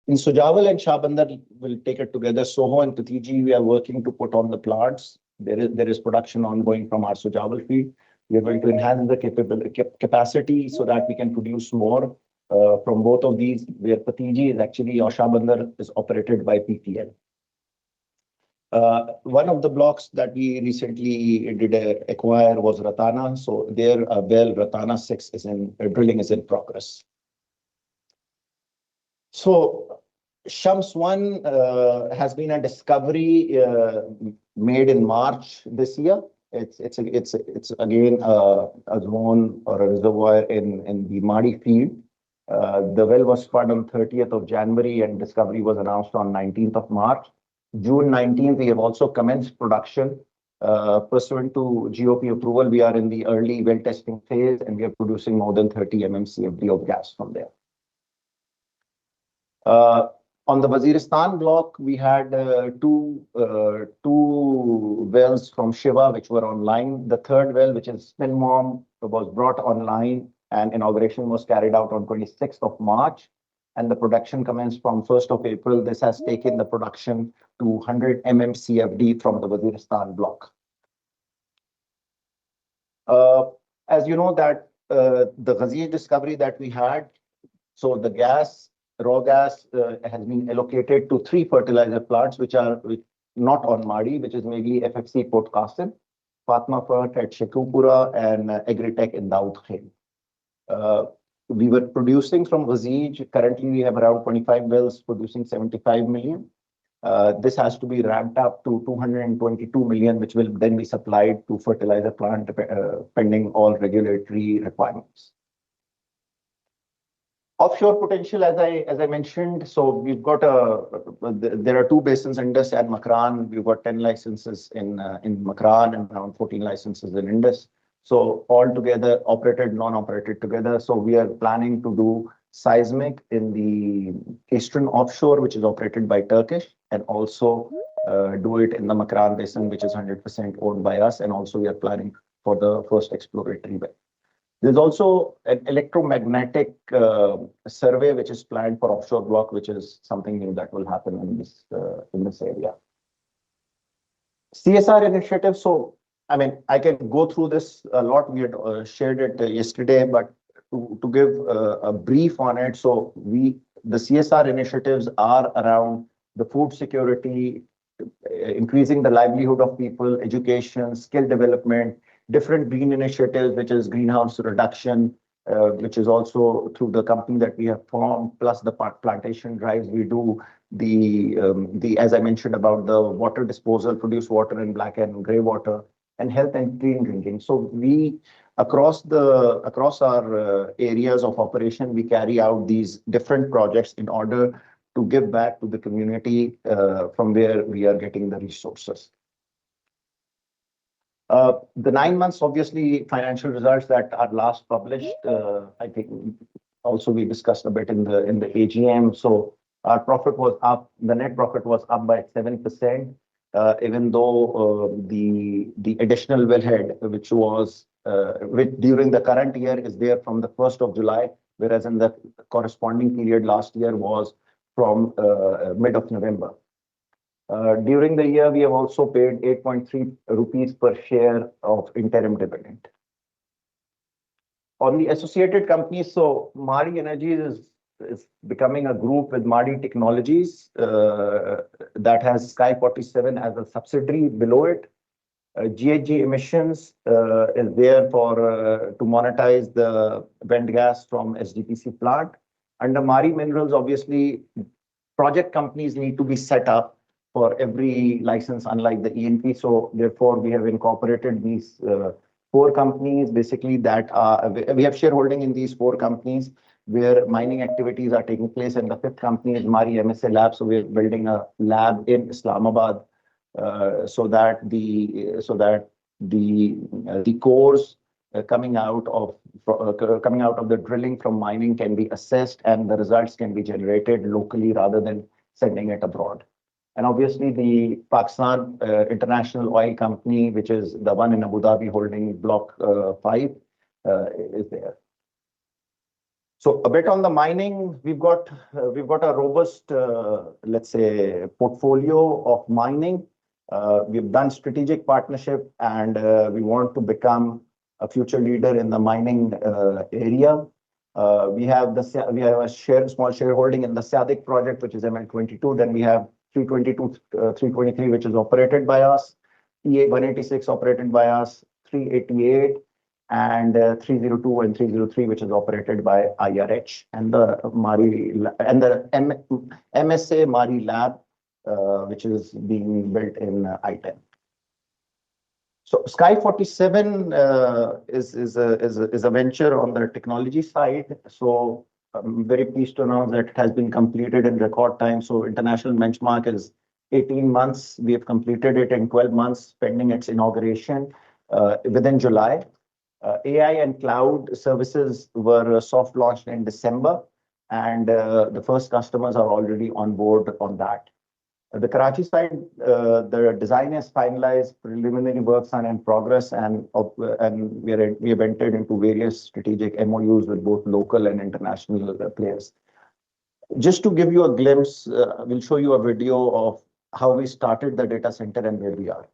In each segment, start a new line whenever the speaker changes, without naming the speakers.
In Sujawal and Shah Bandar, will take it together. Soho and Katiji, we are working to put on the plants. There is production ongoing from our Sujawal field. We are going to enhance the capacity so that we can produce more from both of these, where Katiji is actually, or Shah Bandar is operated by PPL. One of the blocks that we recently did acquire was Ratana. So there, well, Ratana 6 is drilling is in progress. So Shams 1 has been a discovery made in March this year. It's again a zone or a reservoir in the Madi field. The well was spud on 30th of January and discovery was announced on 19th of March. June 19th, we have also commenced production. Pursuant to GOP approval, we are in the early well testing phase and we are producing more than 30 MMCFD of gas from there. On the Waziristan block, we had two wells from Shiva which were online. The third well, which is Spinmom, was brought online and inauguration was carried out on 26th of March. And the production commenced from 1st of April. This has taken the production to 100 MMCFD from the Waziristan block. As you know that the Ghazir discovery that we had, so the raw gas has been allocated to 3 fertilizer plants which are not on Madi, which is mainly FFC Port Qasim, Fatma Fert at Shekhupura and Agritech in Daud Khail. We were producing from Ghazir. Currently, we have around 25 wells producing 75 million. This has to be ramped up to 222 million, which will then be supplied to fertilizer plant pending all regulatory requirements. Offshore potential, as I mentioned, so we've got there are 2 basins, Indus and Makran. We've got 10 licenses in Makran and around 14 licenses in Indus. So all together, operated, non-operated together. So we are planning to do seismic in the eastern offshore, which is operated by Turkish, and also do it in the Makran basin, which is 100% owned by us. And also we are planning for the first exploratory well. There's also an electromagnetic survey, which is planned for offshore block, which is something new that will happen in this area. CSR initiative. So, I mean, I can go through this a lot. We had shared it yesterday, but to give a brief on it. So the CSR initiatives are around the food security, increasing the livelihood of people, education, skill development, different green initiatives, which is greenhouse reduction, which is also through the company that we have formed, plus the plantation drives we do, as I mentioned about the water disposal, produce water in black and gray water, and health and clean drinking. So we, across our areas of operation, we carry out these different projects in order to give back to the community from where we are getting the resources. The 9 months, obviously, financial results that are last published, I think also we discussed a bit in the AGM. So our profit was up, the net profit was up by 7%, even though the additional wellhead, which during the current year is there from the 1st of July, whereas in the corresponding period last year was from mid of November. During the year, we have also paid 8.3 rupees per share of interim dividend. On the associated companies, so Maari Energies is becoming a group with Maadi Technologies that has Sky 47 as a subsidiary below it. GHG Emissions is there to monetize the vent gas from SGPC plant. Under Maari Minerals, obviously, project companies need to be set up for every license, unlike the E&P. So therefore, we have incorporated these 4 companies, basically that we have shareholding in these 4 companies where mining activities are taking place. And the 5th company is Maari MSA Lab. So we're building a lab in Islamabad so that the cores coming out of the drilling from mining can be assessed and the results can be generated locally rather than sending it abroad. And obviously the Pakistan International Oil Company, which is the one in Abu Dhabi holding Block 5, is there. So a bit on the mining, we've got a robust, let's say, portfolio of mining. We've done strategic partnership, and we want to become a future leader in the mining area. We have a small shareholding in the SADC project, which is ML22. Then we have 322, 323, which is operated by us, PA 186 operated by us, 388, and 302 and 303, which is operated by IRH, and the MSA Maari Lab, which is being built in I-10. So Sky 47 is a venture on the technology side. So I'm very pleased to announce that it has been completed in record time. So international benchmark is 18 months. We have completed it in 12 months, pending its inauguration within July. AI and cloud services were soft launched in December, and the first customers are already on board on that. The Karachi side, the design is finalized, preliminary works are in progress, and we have entered into various strategic MOUs with both local and international players. Just to give you a glimpse, we'll show you a video of how we started the data center and where we are.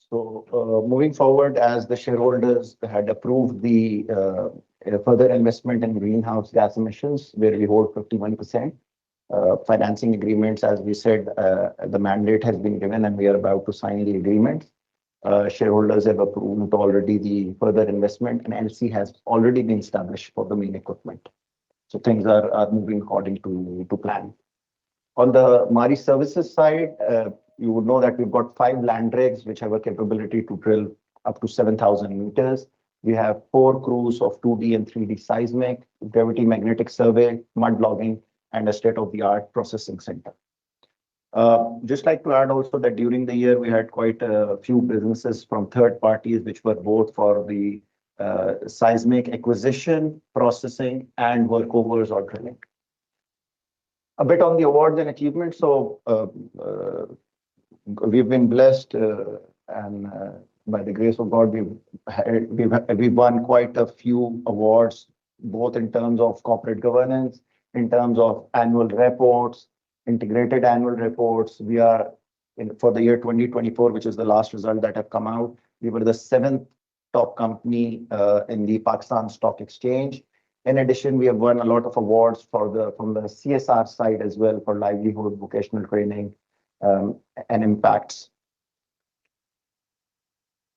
So moving forward, as the shareholders had approved the further investment in greenhouse gas emissions, where we hold 51%. Financing agreements, as we said, the mandate has been given, and we are about to sign the agreement. Shareholders have approved already the further investment, and LC has already been established for the main equipment. So things are moving according to plan. On the Maari services side, you would know that we've got 5 land rigs which have a capability to drill up to 7,000 meters. We have 4 crews of 2D and 3D seismic, gravity magnetic survey, mud logging, and a state-of-the-art processing center. Just like to add also that during the year, we had quite a few businesses from third parties, which were both for the seismic acquisition, processing, and workovers or drilling. A bit on the awards and achievements. So we've been blessed, and by the grace of God, we've won quite a few awards, both in terms of corporate governance, in terms of annual reports, integrated annual reports. We are for the year 2024, which is the last result that have come out. We were the 7th top company in the Pakistan Stock Exchange. In addition, we have won a lot of awards from the CSR side as well, for livelihood, vocational training, and impacts.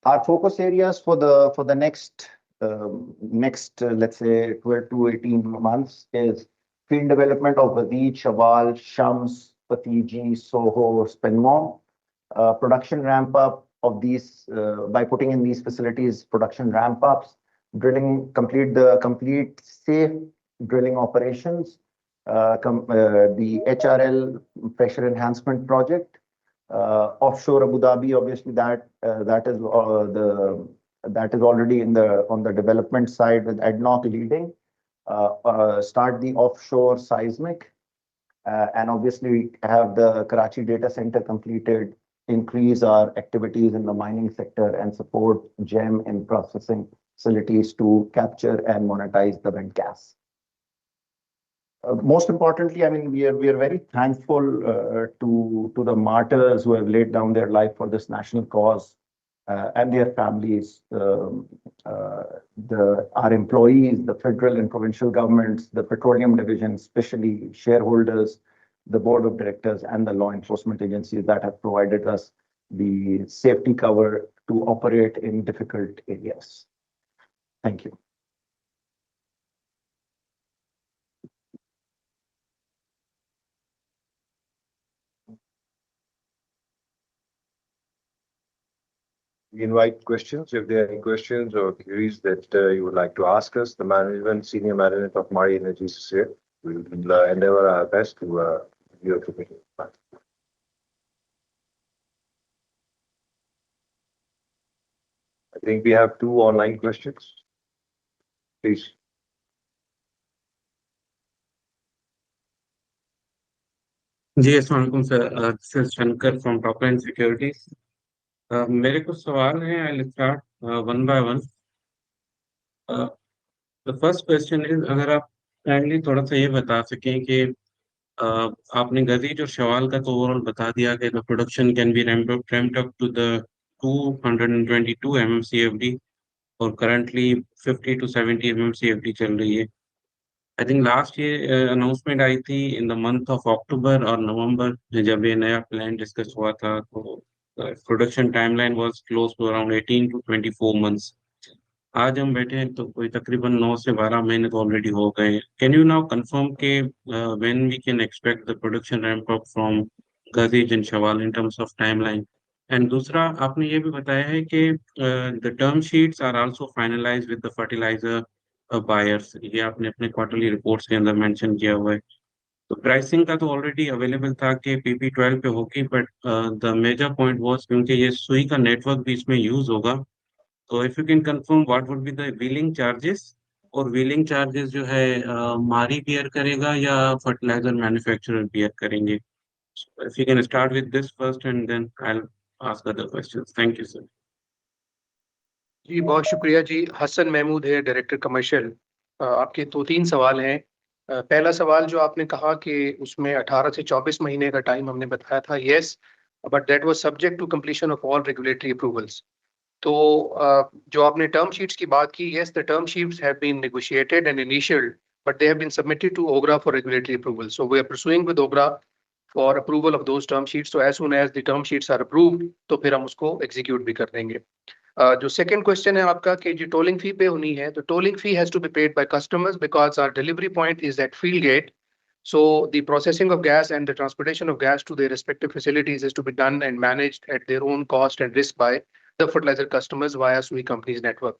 Our focus areas for the next, let's say 12 to 18 months is field development of Wadeed, Shawal, Shams, Patiji, Soho, Spenmore. Production ramp up of these by putting in these facilities, production ramp ups, complete safe drilling operations, the HRL pressure enhancement project, offshore Abu Dhabi. Obviously, that is already on the development side with ADNOC leading. start the offshore seismic, and obviously have the Karachi data center completed, increase our activities in the mining sector, and support GEM in processing facilities to capture and monetize the vent gas. Most importantly, I mean, we are very thankful to the martyrs who have laid down their life for this national cause, and their families, our employees, the federal and provincial governments, the petroleum division, especially shareholders, the board of directors, and the law enforcement agencies that have provided us the safety cover to operate in difficult areas. Thank you.
We invite questions. If there are any questions or queries that you would like to ask us, the management, senior management of Maari Energies is here. We will endeavor our best to give your opinion. I think we have 2 online questions. Please.
जी अस्सलाम वालेकुम sir, this is Shankar from topline securities. मेरे कुछ सवाल हैं, I will start one by one. The first question is, अगर आप kindly थोड़ा सा ये बता सकें कि आपने गजीज और शवाल का तो ओवरऑल बता दिया कि the production can be ramped up to the 222 MMCFD और करंटली 50 to 70 MMCFD चल रही है। I think last year announcement आई थी in the month of October और नवंबर, जब ये नया प्लान डिस्कस हुआ था, तो production timeline was close to around 18 to 24 months. आज हम बैठे हैं तो कोई तकरीबन 9 से 12 महीने तो ऑलरेडी हो गए। कैन यू नाउ कंफर्म के when we can expect the production ramp up from Ghazij and Shawal in terms of timeline? And दूसरा, आपने ये भी बताया है कि the term sheets are also finalised with the fertiliser buyers, ये आपने अपने क्वार्टरली रिपोर्ट्स के अंदर मेंशन किया हुआ है। तो प्राइसिंग का तो ऑलरेडी अवेलेबल था कि PP12 पे होगी, but the major point was क्योंकि ये सुई का नेटवर्क भी इसमें यूज होगा, तो if you can confirm what would be the wheeling charges, और व्हीलिंग चार्जेस जो है मारी बियर करेगा या फर्टिलाइजर मैन्युफैक्चरर बियर करेंगे? If you can start with this first and then I will ask other questions. Thank you sir.
जी बहुत शुक्रिया जी। हसन महमूद है, डायरेक्टर कमर्शियल। आपके 2-3 सवाल हैं। पहला सवाल जो आपने कहा कि उसमें 18 से 24 महीने का टाइम हमने बताया था, yes, but that was subject to completion of all regulatory approvals. तो जो आपने टर्म शीट्स की बात की, yes, the term sheets have been negotiated and initialled, but they have been submitted to OGRA for regulatory approval. So we are pursuing with OGRA for approval of those term sheets. तो as soon as the term sheets are approved, तो फिर हम उसको execute भी कर देंगे। जो second question है आपका कि जो टोलिंग फी पे होनी है, तो tolling fee has to be paid by customers because our delivery point is at field gate. So the processing of gas and the transportation of gas to their respective facilities is to be done and managed at their own cost and risk by the fertilizer customers via SUI company's network.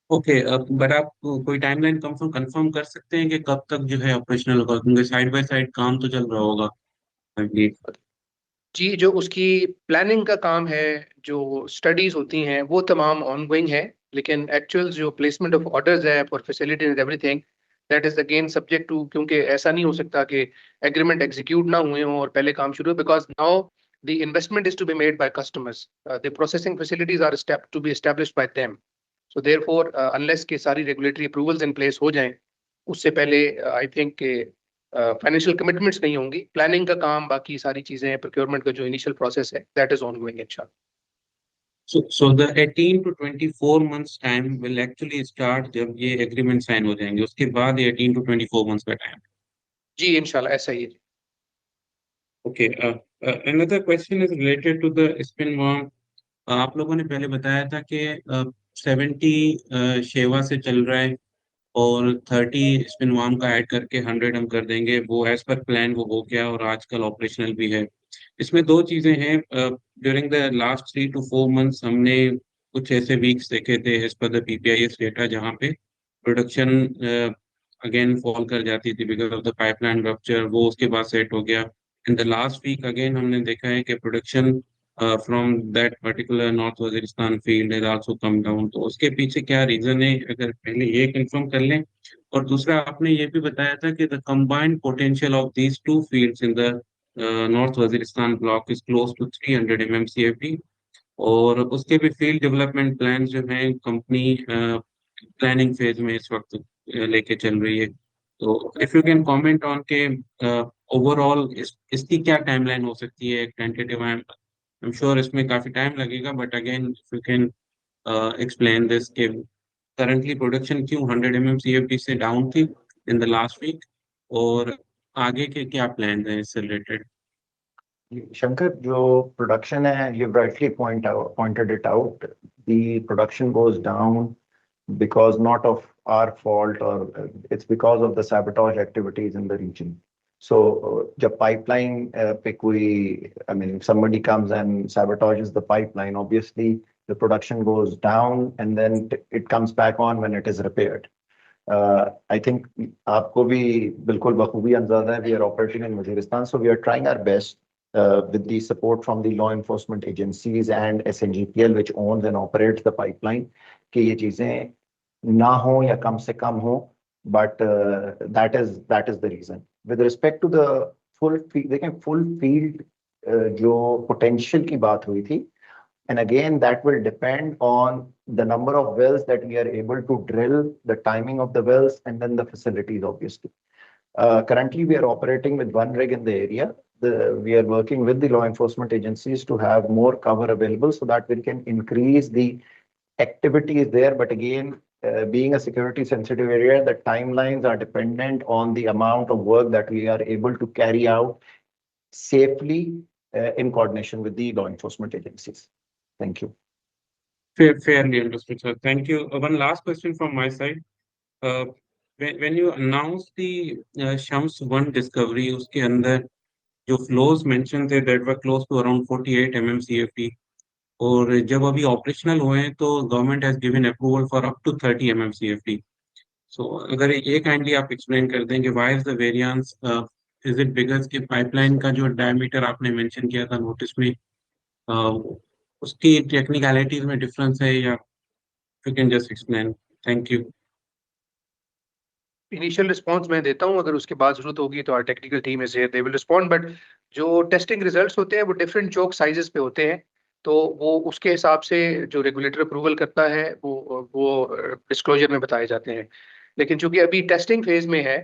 Okay, but आप कोई timeline confirm कर सकते हैं कि कब तक जो है ऑपरेशनल होगा? क्योंकि साइड बाय साइड काम तो चल रहा होगा।
जी, जो उसकी प्लानिंग का काम है, जो स्टडीज होती हैं, वो तमाम ऑनगोइंग है, लेकिन एक्चुअल जो प्लेसमेंट ऑफ ऑर्डर्स है for facilities and everything, that is again subject to, क्योंकि ऐसा नहीं हो सकता कि एग्रीमेंट एग्जीक्यूट ना हुए हों और पहले काम शुरू हो, because now the investment is to be made by customers, the processing facilities are to be established by them. So therefore unless के सारी रेगुलेटरी अप्रूवल्स इन प्लेस हो जाएं, उससे पहले आई थिंक फाइनेंशियल कमिटमेंट्स नहीं होंगी। प्लानिंग का काम, बाकी सारी चीजें, प्रोक्योरमेंट का जो इनिशियल प्रोसेस है, दैट इज ऑनगोइंग इंशाल्लाह।
So the 18 to 24 months time will actually start जब ये एग्रीमेंट साइन हो जाएंगे, उसके बाद ये 18 to 24 months का टाइम?
जी इंशाल्लाह ऐसा ही है।
Okay, another question is related to the spin worm. आप लोगों ने पहले बताया था कि 70 शेवा से चल रहा है और 30 स्पिन वार्म का ऐड करके 100 हम कर देंगे। वो एज पर प्लान वो हो गया और आजकल ऑपरेशनल भी है। इसमें दो चीजें हैं, during the last 3 to 4 months हमने कुछ ऐसे वीक्स देखे थे as per the PPIS data जहाँ पे प्रोडक्शन अगेन फॉल कर जाती थी because of the pipeline rupture, वो उसके बाद सेट हो गया। In the last week again हमने देखा है कि production from that particular North Waziristan field has also come down. तो उसके पीछे क्या रीजन है, अगर पहले ये कंफर्म कर लें। और दूसरा आपने ये भी बताया था कि the combined potential of these two fields in the North Waziristan block is close to 300 mmcfd, और उसके भी फील्ड डेवलपमेंट प्लान जो हैं कंपनी प्लानिंग फेज में इस वक्त लेके चल रही है। तो if you can comment on के ओवरऑल इसकी क्या टाइमलाइन हो सकती है टेंटेटिव। आई एम श्योर इसमें काफी टाइम लगेगा, but again if you can explain this के करंटली प्रोडक्शन क्यों 100 mmcfd से डाउन थी इन द लास्ट वीक, और आगे के क्या प्लान हैं इससे रिलेटेड।
Shankar, जो production है, you've rightly pointed it out. The production goes down because not of our fault, or it's because of the sabotage activities in the region. So, जब pipeline पे कोई, I mean, if somebody comes and sabotages the pipeline, obviously the production goes down and then it comes back on when it is repaired. I think आपको भी बिल्कुल बखूबी अंदाजा है, we are operating in Waziristan, so we are trying our best with the support from the law enforcement agencies and SNGPL, which owns and operates the pipeline, कि ये चीजें ना हो या कम से कम हो, but that is the reason. With respect to the full field, देखिए full field जो potential की बात हुई थी, and again that will depend on the number of wells that we are able to drill, the timing of the wells, and then the facilities, obviously. Currently, we are operating with one rig in the area. We are working with the law enforcement agencies to have more cover available so that we can increase the activities there. But again, being a security sensitive area, the timelines are dependent on the amount of work that we are able to carry out safely in coordination with the law enforcement agencies. Thank you.
Fairly understood, sir. Thank you. One last question from my side. When you announced the Shams 1 discovery, उसके अंदर जो flows mentioned थे that were close to around 48 mmcfd, और जब अभी operational हुए हैं तो government has given approval for up to 30 mmcfd. So अगर ये काइंडली आप एक्सप्लेन कर दें कि why is the variance, is it because कि पाइपलाइन का जो डायमीटर आपने मेंशन किया था नोटिस में, उसकी टेक्निकलिटीज में डिफरेंस है, या you can just explain. Thank you.
Initial response मैं देता हूं, अगर उसके बाद जरूरत होगी तो our technical team is here, they will respond. But जो टेस्टिंग रिजल्ट्स होते हैं वो डिफरेंट चोक साइजेस पे होते हैं, तो वो उसके हिसाब से जो रेगुलेटर अप्रूवल करता है वो डिस्क्लोजर में बताए जाते हैं। लेकिन चूंकि अभी टेस्टिंग फेज में है,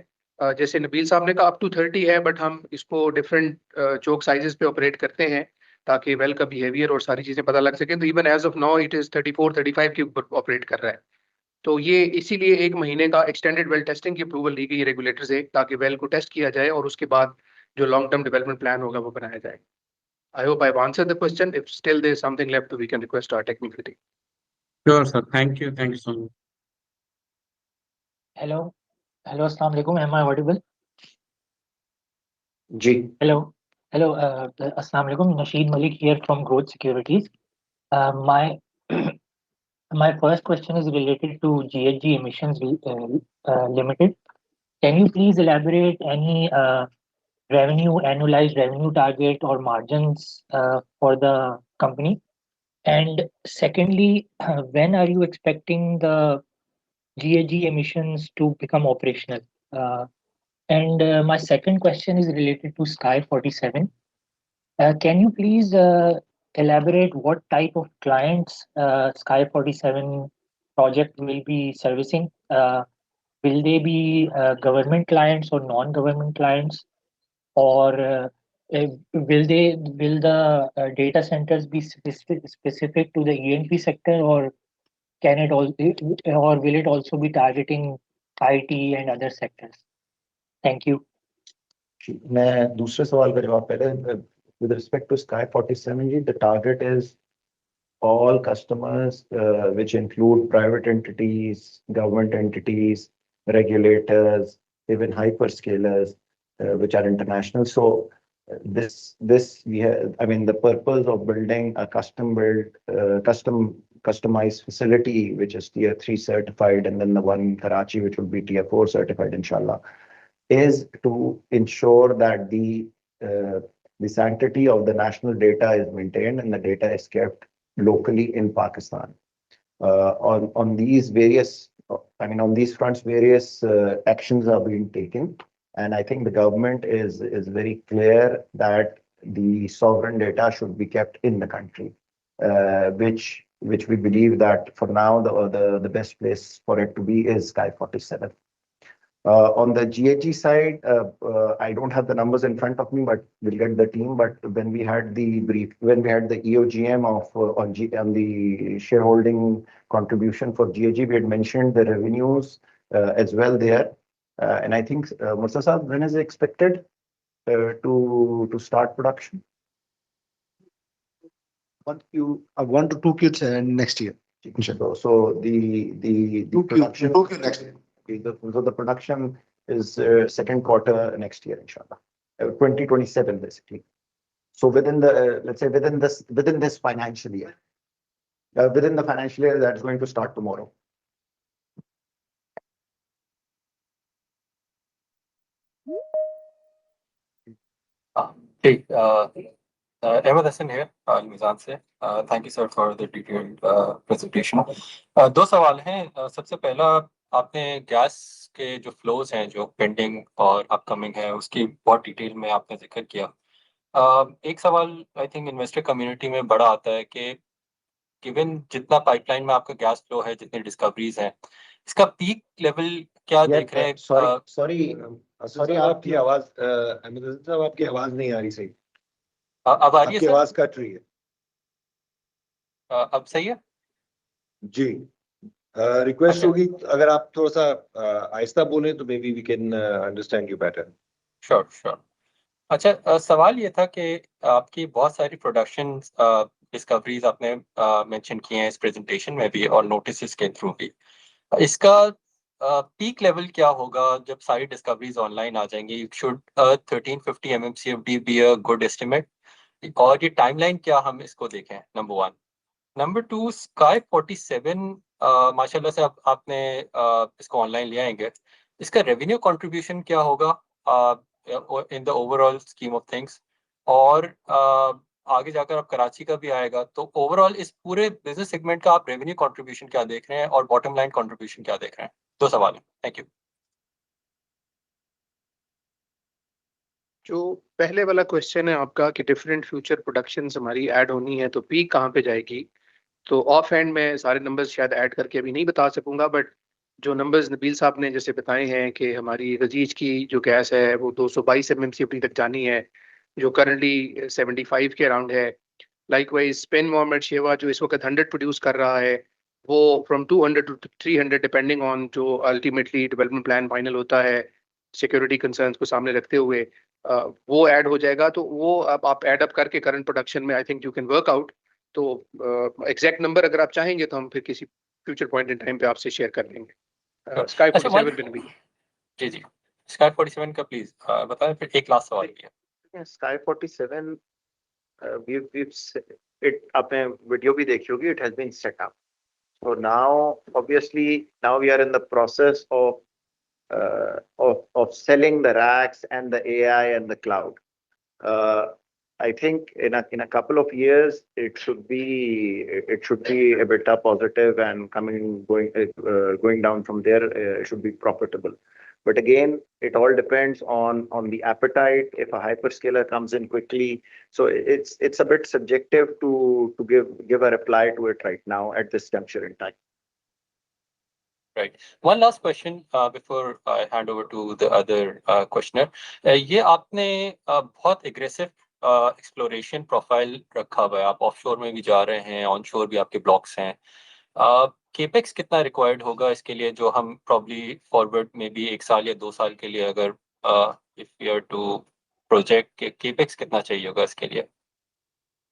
जैसे नबील साहब ने कहा अप टू 30 है, बट हम इसको डिफरेंट चोक साइजेस पे ऑपरेट करते हैं ताकि वेल का बिहेवियर और सारी चीजें पता लग सके। तो even as of now it is 34-35 के ऊपर ऑपरेट कर रहा है। तो ये इसीलिए 1 महीने का एक्सटेंडेड वेल टेस्टिंग की अप्रूवल ली गई है रेगुलेटर से, ताकि वेल को टेस्ट किया जाए और उसके बाद जो लॉन्ग टर्म डेवलपमेंट प्लान होगा वो बनाया जाए। I hope I have answered the question. If still there is something left we can request our technical team.
Sure sir, thank you so much.
Hello अस्सलाम वालेकुम, एम आई ऑडिबल?
जी
hello अस्सलाम वालेकुम, Nasheed Malik here from Growth Securities. My first question is related to GHG Emissions Limited. Can you please elaborate any annualized revenue target or margins for the company? And secondly, when are you expecting the GHG emissions to become operational? And my second question is related to Sky 47. Can you please elaborate what type of clients Sky 47 project will be servicing? Will they be government clients or non-government clients? Or will the data centers be specific to the E&P sector, or can it all, or will it also be targeting IT and other sectors? Thank you.
मैं दूसरे सवाल का जवाब पहले, with respect to Sky 47, the target is all customers, which include private entities, government entities, regulators, even hyperscalers, which are international. So this we have, I mean, the purpose of building a customized facility, which is Tier 3 certified, and then the one in Karachi, which will be Tier 4 certified, inshallah, is to ensure that the the sanctity of the national data is maintained and the data is kept locally in Pakistan. On these various, on these fronts, various actions are being taken. And I think the government is very clear that the sovereign data should be kept in the country, which we believe that for now the best place for it to be is Sky 47. On the GHG side, I don't have the numbers in front of me, but we'll get the team. But when we had the EOGM on the shareholding contribution for GHG, we had mentioned the revenues as well there. And I think, Mursa Sahab, when is it expected to start production?
1 to 2 Q next year.
So the
2
production.
Q next year.
So the production is second quarter next year, inshallah, 2027 basically. So within the let's say within this financial year, within the financial year that's going to start tomorrow.
Hey, Ahmed Hassan here, Al-Mizan से. Thank you sir for the detailed presentation. दो सवाल हैं. सबसे पहला, आपने gas के जो flows हैं जो पेंडिंग और अपकमिंग है उसकी बहुत डिटेल में आपने जिक्र किया. एक सवाल आई थिंक इन्वेस्टर कम्युनिटी में बड़ा आता है कि गिवन जितना पाइपलाइन में आपका गैस फ्लो है, जितनी डिस्कवरीज हैं, इसका पीक लेवल क्या देख रहे हैं?
सॉरी आपकी आवाज अहमद हसन साहब, आपकी आवाज नहीं आ रही सही.
अब आ रही है
आपकी
सर?
आवाज कट रही है.
अब सही है
जी. रिक्वेस्ट होगी अगर आप थोड़ा सा आहिस्ता बोलें तो maybe we can understand you better.
Sure. अच्छा, सवाल ये था कि आपकी बहुत सारी प्रोडक्शन डिस्कवरीज आपने मेंशन किए हैं इस प्रेजेंटेशन में भी और नोटिस के थ्रू भी. इसका पीक लेवल क्या होगा जब सारी डिस्कवरीज ऑनलाइन आ जाएंगी? Should 1350 MMCFD be a good estimate? और ये टाइमलाइन क्या हम इसको देखें? नंबर 1. नंबर 2, स्काई 47 माशाल्लाह से आपने इसको ऑनलाइन ले आएंगे. इसका रेवेन्यू कंट्रीब्यूशन क्या होगा in the overall scheme of things? और आगे जाकर अब कराची का भी आएगा, तो ओवरऑल इस पूरे बिजनेस सेगमेंट का आप रेवेन्यू कंट्रीब्यूशन क्या देख रहे हैं और बॉटम लाइन कंट्रीब्यूशन क्या देख रहे हैं? दो सवाल हैं. Thank you.
जो पहले वाला क्वेश्चन है आपका कि डिफरेंट फ्यूचर प्रोडक्शंस हमारी ऐड होनी है तो पीक कहाँ पे जाएगी, तो ऑफ हैंड में सारे नंबर्स शायद ऐड करके अभी नहीं बता सकूंगा, बट जो नंबर्स नबील साहब ने जैसे बताए हैं कि हमारी रजीज की जो गैस है वो 222 MMCFD तक जानी है, जो करंटली 75 के अराउंड है. लाइकवाइज स्पेन मोहम्मद शेवा जो इस वक्त 100 प्रोड्यूस कर रहा है, वो फ्रॉम 200 to 300 डिपेंडिंग ऑन जो अल्टीमेटली डेवलपमेंट प्लान फाइनल होता है सिक्योरिटी कंसर्न्स को सामने रखते हुए, वो ऐड हो जाएगा. तो वो अब आप ऐड अप करके करंट प्रोडक्शन में I think you can work out. तो एग्जैक्ट नंबर अगर आप चाहेंगे तो हम फिर किसी फ्यूचर पॉइंट इन टाइम पे आपसे शेयर कर देंगे. स्काई 47 पे भी.
जी. स्काई 47 का प्लीज बताएं. फिर एक लास्ट सवाल भी है.
Sky 47, it आपने वीडियो भी देखी होगी, it has been set up. So now obviously we are in the process of selling the racks and the AI and the cloud. I think in a couple of years it should be a bit positive and going down from there. It should be profitable. But again, it all depends on the appetite. If a hyperscaler comes in quickly, so it's a bit subjective to give a reply to it right now at this juncture in time.
Right. One last question before I hand over to the other questioner. ये आपने बहुत aggressive exploration profile रखा हुआ है. आप offshore में भी जा रहे हैं, onshore भी आपके blocks हैं. केपेक्स कितना रिक्वायर्ड होगा इसके लिए, जो हम प्रॉब्ली फॉरवर्ड में भी 1 साल या 2 साल के लिए अगर if we are to project के केपेक्स कितना चाहिए होगा इसके लिए?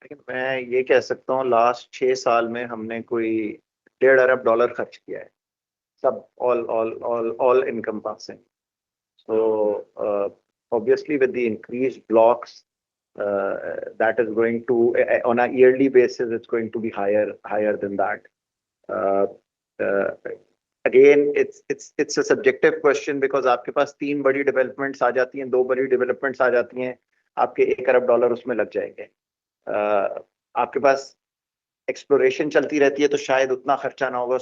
लेकिन मैं ये कह सकता हूँ लास्ट 6 साल में हमने कोई $1.5 अरब खर्च किया है, सब all encompassing. So obviously with the increased blocks that is going to on a yearly basis it's going to be higher than that. Again, it's a subjective question because आपके पास 3 बड़ी डेवलपमेंट्स आ जाती हैं, 2 बड़ी डेवलपमेंट्स आ जाती हैं, आपके $1 अरब उसमें लग जाएंगे। आपके पास एक्सप्लोरेशन चलती रहती है तो शायद उतना खर्चा ना होगा।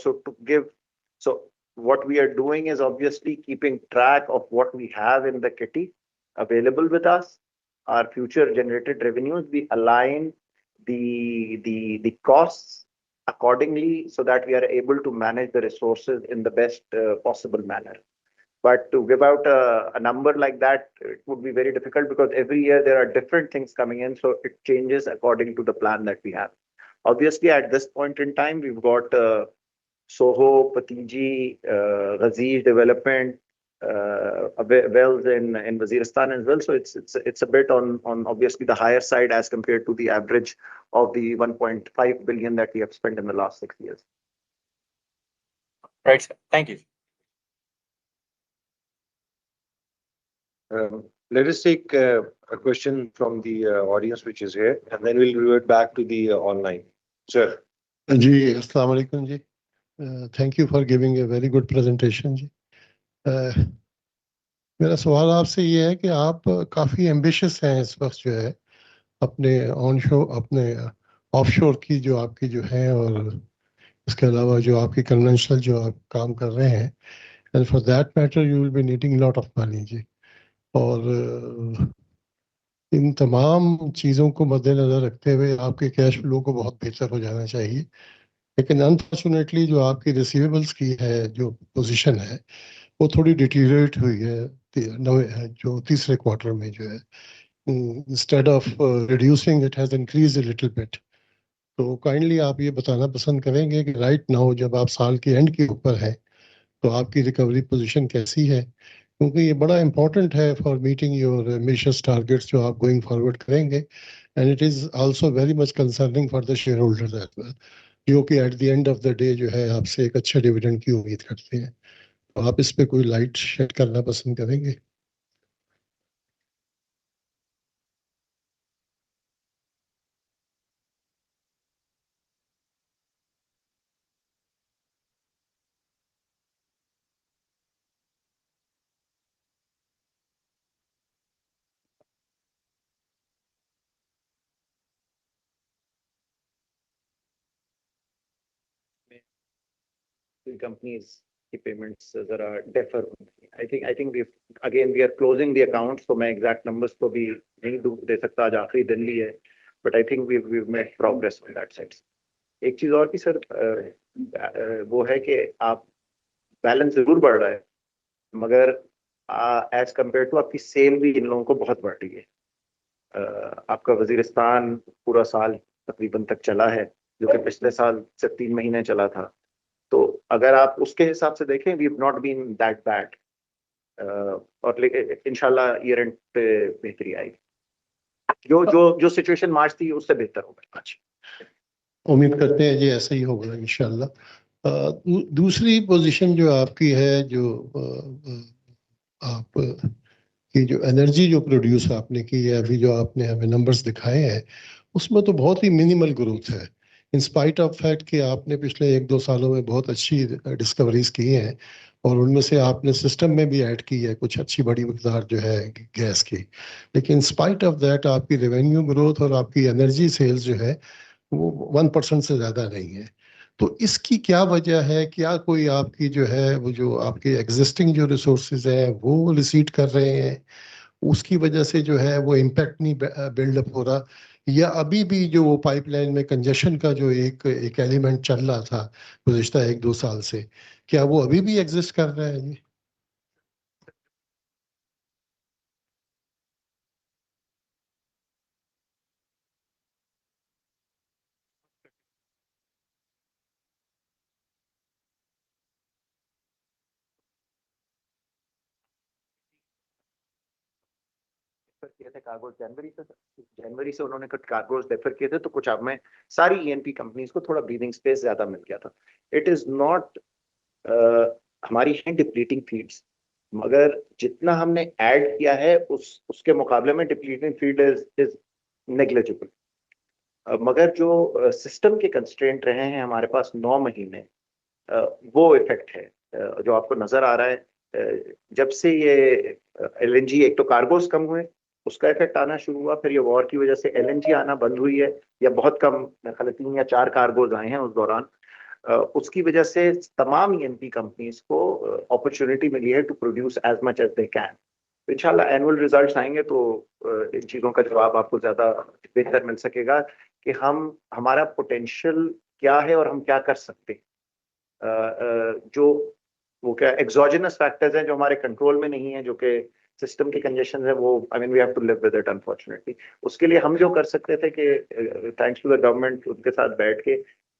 So what we are doing is obviously keeping track of what we have in the kitty available with us, our future generated revenues. We align the costs accordingly so that we are able to manage the resources in the best possible manner. But to give out a number like that, it would be very difficult because every year there are different things coming in, so it changes according to the plan that we have. Obviously, at this point in time, we've got Soho, Patiji, Ghazeer development, wells in Waziristan as well. So it's a bit on obviously the higher side as compared to the average of the 1.5 billion that we have spent in the last 6 years.
Right, sir. Thank you.
Let us take a question from the audience which is here, and then we'll revert back to the online. Sir.
जी अस्सलाम वालेकुम जी, thank you for giving a very good presentation जी। मेरा सवाल आपसे ये है कि आप काफ़ी एम्बिशियस हैं इस वक्त जो है अपने अपने ऑफशोर की जो आपकी जो है, और इसके अलावा जो आपकी कन्वेंशनल जो आप काम कर रहे हैं, and for that matter you will be needing lot of money जी। और इन तमाम चीज़ों को मद्देनज़र रखते हुए आपके कैश फ्लो को बहुत बेहतर हो जाना चाहिए, लेकिन अनफॉर्चुनेटली जो आपकी रिसीवेबल्स की है जो पोजीशन है वो थोड़ी डिटीरियरेट हुई है जो तीसरे क्वार्टर में जो है, instead of reducing it has increase a little bit. तो काइंडली आप ये बताना पसंद करेंगे कि राइट नाउ जब आप साल के एंड के ऊपर हैं तो आपकी रिकवरी पोजीशन कैसी है, क्योंकि ये बड़ा इंपॉर्टेंट है for meeting your ambitious targets जो आप गोइंग फॉरवर्ड करेंगे, and it is also very much concerning for the shareholders as well, जो कि at the end of the day जो है आपसे एक अच्छे डिविडेंड की उम्मीद करते हैं। तो आप इस पे कोई लाइट शेड करना पसंद करेंगे?
Companies की payments जरा defer होंगी। I think we are closing the accounts, तो मैं exact numbers तो भी नहीं दे सकता, आज आखिरी दिन ही है, but I think we've made progress on that side. एक चीज और भी सर वो है कि आप बैलेंस जरूर बढ़ रहा है, मगर एज कम्पेयर टू आपकी सेल भी इन लोगों को बहुत बढ़ रही है। आपका वजीरिस्तान पूरा साल तकरीबन तक चला है, जो कि पिछले साल से 3 महीने चला था। तो अगर आप उसके हिसाब से देखें, we have not been that bad, और इंशाल्लाह ईयर एंड पे बेहतरी आएगी। जो सिचुएशन मार्च थी उससे बेहतर होगा आज।
उम्मीद करते हैं जी ऐसा ही होगा इंशाल्लाह। दूसरी पोजीशन जो आपकी है, जो आप की जो एनर्जी जो प्रोड्यूस आपने की है, अभी जो आपने हमें नंबर्स दिखाए हैं, उसमें तो बहुत ही मिनिमल ग्रोथ है, इन स्पाइट ऑफ फैक्ट कि आपने पिछले 1-2 सालों में बहुत अच्छी डिस्कवरीज की हैं, और उनमें से आपने सिस्टम में भी ऐड की है कुछ अच्छी बड़ी मकदार जो है गैस की, लेकिन स्पाइट ऑफ दैट आपकी रेवेन्यू ग्रोथ और आपकी एनर्जी सेल्स जो है वो 1% से ज़्यादा नहीं है। तो इसकी क्या वजह है? क्या कोई आपकी जो है वो जो आपके एग्जिस्टिंग जो रिसोर्सेज हैं वो रिसीड कर रहे हैं, उसकी वजह से जो है वो इम्पैक्ट नहीं बिल्डअप हो रहा, या अभी भी जो वो पाइपलाइन में कंजेशन का जो एक एलिमेंट चल रहा था गुज़िश्ता 1-2 साल से, क्या वो अभी भी एग्जिस्ट कर रहा है?
किए थे कार्गोस जनवरी से उन्होंने कुछ कार्गोस डेफर किए थे, तो कुछ अब में सारी ईएनपी कंपनीज को थोड़ा ब्रीदिंग स्पेस ज्यादा मिल गया था। इट इज नॉट हमारी है डिप्लीटिंग फील्ड्स, मगर जितना हमने ऐड किया है उसके मुकाबले में डिप्लीटिंग फील्ड इज नेग्लिजिबल। मगर जो सिस्टम के कंस्ट्रेंट रहे हैं हमारे पास 9 महीने, वो इफेक्ट है जो आपको नजर आ रहा है। जब से ये एलएनजी, एक तो कार्गोस कम हुए, उसका इफेक्ट आना शुरू हुआ। फिर ये वॉर की वजह से एलएनजी आना बंद हुई है, या बहुत कम, मेरे ख्याल 3 या 4 कार्गोज आए हैं उस दौरान। उसकी वजह से तमाम ईएनपी कंपनीज को अपॉर्चुनिटी मिली है to produce as much as they can. इंशाल्लाह एनुअल रिजल्ट्स आएंगे तो इन चीज़ों का जवाब आपको ज़्यादा बेहतर मिल सकेगा कि हमारा पोटेंशियल क्या है और हम क्या कर सकते हैं। जो वो क्या एक्सोजेनस फैक्टर्स हैं जो हमारे कंट्रोल में नहीं है, जो कि सिस्टम की कंजेशन है, वो I mean we have to live with it unfortunately. उसके लिए हम जो कर सकते थे कि थैंक्स टू द गवर्नमेंट, उनके साथ बैठ के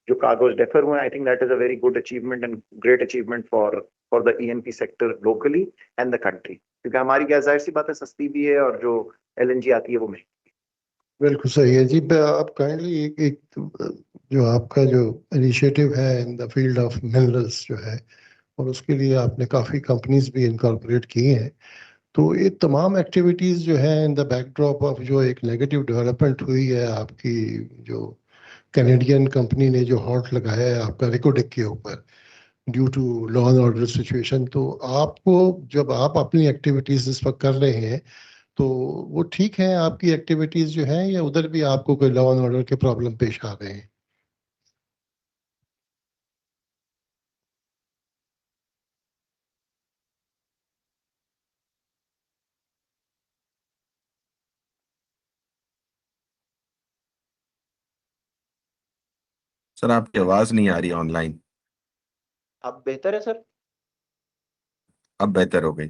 जो कार्गोज डेफर हुए, I think that is a very good achievement and great achievement for the ENP sector locally and the country, क्योंकि हमारी गैस जाहिर सी बात है सस्ती भी है और जो एलएनजी आती है वो महंगी।
बिल्कुल सही है जी। आप काइंडली एक जो आपका जो इनिशिएटिव है in the field of minerals जो है, और उसके लिए आपने काफ़ी कंपनीज भी इनकॉर्पोरेट की हैं, तो ये तमाम एक्टिविटीज़ जो है इन द बैकड्रॉप ऑफ जो एक नेगेटिव डेवलपमेंट हुई है, आपकी जो कैनेडियन कंपनी ने जो हॉल्ट लगाया है आपका रिकोडेक के ऊपर due to law and order situation, तो आपको जब आप अपनी एक्टिविटीज़ इस वक्त कर रहे हैं तो वो ठीक है आपकी एक्टिविटीज़ जो हैं, या उधर भी आपको कोई लॉ एंड ऑर्डर के प्रॉब्लम पेश आ रहे हैं?
सर आपकी आवाज नहीं आ रही ऑनलाइन।
अब बेहतर है सर?
अब बेहतर हो गई।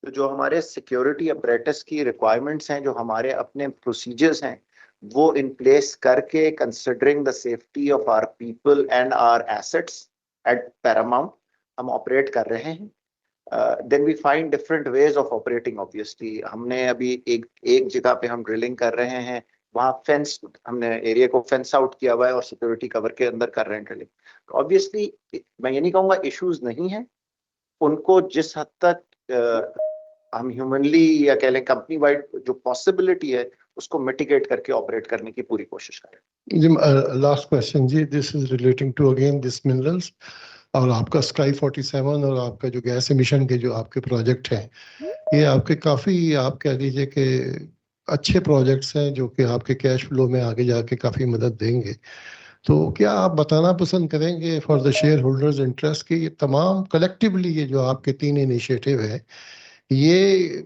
तो जो हमारे सिक्योरिटी अपरेटस की रिक्वायरमेंट्स हैं, जो हमारे अपने प्रोसीजर्स हैं, वो इन प्लेस करके considering the safety of our people and our assets at paramount हम ऑपरेट कर रहे हैं। Then we find different ways of operating. Obviously हमने अभी एक जगह पे हम ड्रिलिंग कर रहे हैं, वहाँ फेंस, हमने एरिया को फेंस आउट किया हुआ है और सिक्योरिटी कवर के अंदर कर रहे हैं ड्रिलिंग। तो ऑब्वियसली मैं ये नहीं कहूँगा इश्यूज नहीं है, उनको जिस हद तक हम ह्यूमनली या कह लें कंपनी वाइड जो पॉसिबिलिटी है उसको मिटिगेट करके ऑपरेट करने की पूरी कोशिश करें।
जी लास्ट क्वेश्चन जी, this is relating to again this minerals और आपका स्काई 47 और आपका जो गैस एमिशन के जो आपके प्रोजेक्ट हैं, ये आपके काफ़ी, आप कह लीजिए कि अच्छे प्रोजेक्ट्स हैं जो कि आपके कैश फ्लो में आगे जाके काफ़ी मदद देंगे। तो क्या आप बताना पसंद करेंगे for the share holders interest कि ये तमाम कलेक्टिवली ये जो आपके 3 इनिशिएटिव है, ये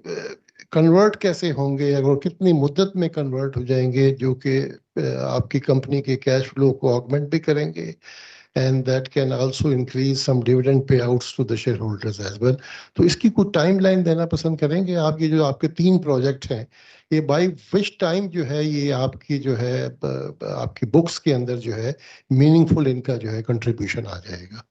कन्वर्ट कैसे होंगे और कितनी मुद्दत में कन्वर्ट हो जाएंगे, जो कि आपकी कंपनी के कैश फ्लो को ऑगमेंट भी करेंगे and that can also increase some dividend payouts to the shareholders as well. तो इसकी कुछ टाइमलाइन देना पसंद करेंगे? आप ये जो आपके 3 प्रोजेक्ट हैं, ये बाय विच टाइम जो है ये आपकी जो है आपकी बुक्स के अंदर जो है मीनिंगफुल इनका जो है कंट्रीब्यूशन आ जाएगा?